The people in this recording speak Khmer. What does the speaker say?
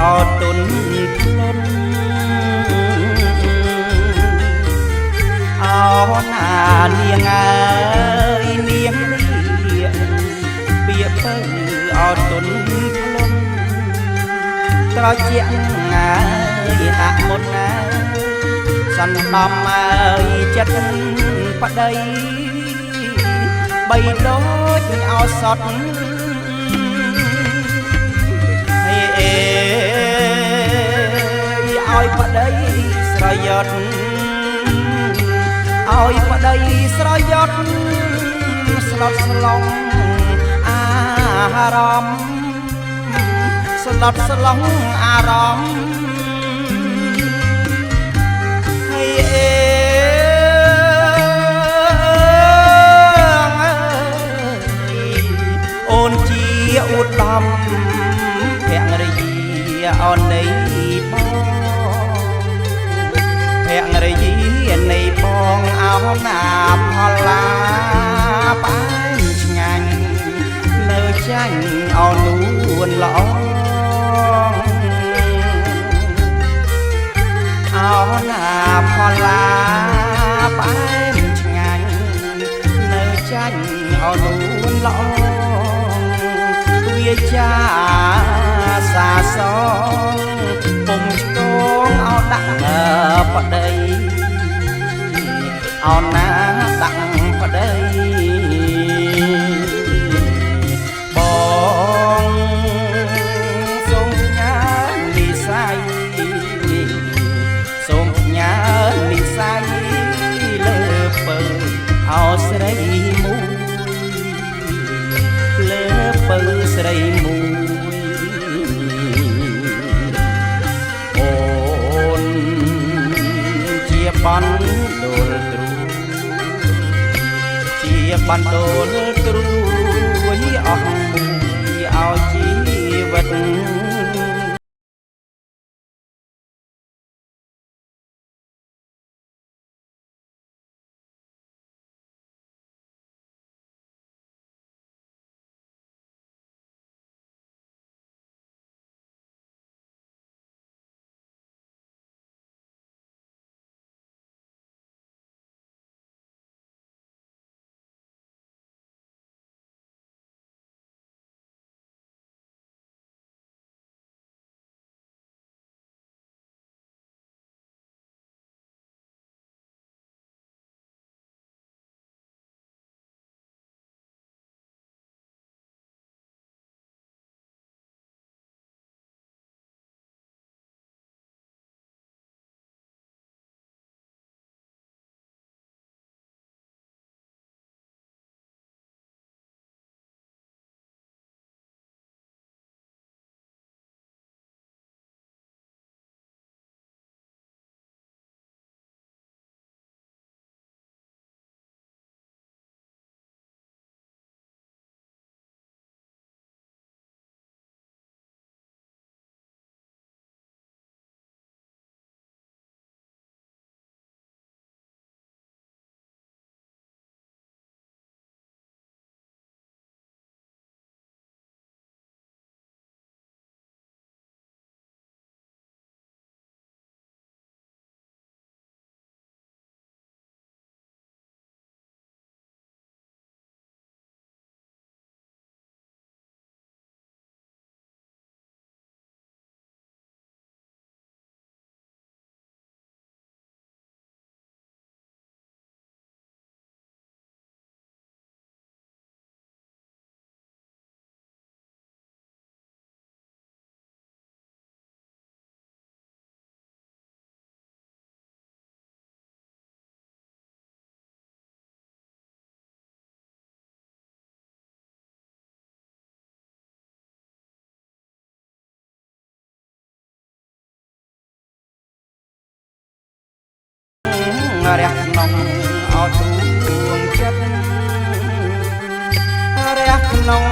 អត់ទុនផ្លុនអោណានាងអើយនាងនេះពាក្យពើអត់ទុនផ្លុនត្រជាក់ងាយហាក់មុនណាសន្តំអើយចិត្តប្តីបីដូចអោសតឲ្យប្តីស្រយត់ឲ្យប្តីស្រយត់ស្លុតស្លង់អារម្មណ៍ស្លុតស្លង់អារម្មណ៍អូនជាឧត្តមភរិយាអូននៃបងភរិយានៃបងអោណាផលឡាបាញ់ឆ្ងាញ់នៅចាញ់អូននួនល្អអោណាផលឡាបាញ់ឆ្ងាញ់នៅចាញ់អូននួនល្អវាចាសាសងពុំឆ្កងអោដាក់ប្តីអោណាដាក់ប្តីបងសូមផ្ញើនិស័យសូមផ្ញើនិស័យលើពើអោស្រីមួយលើពើស្រីមួយអូនជាបណ្ដុលទ្រូជាបណ្ដុលទ្រូអស់មួយឲ្យជីវិតរះក្នុងអោទូងចិត្តរះក្នុង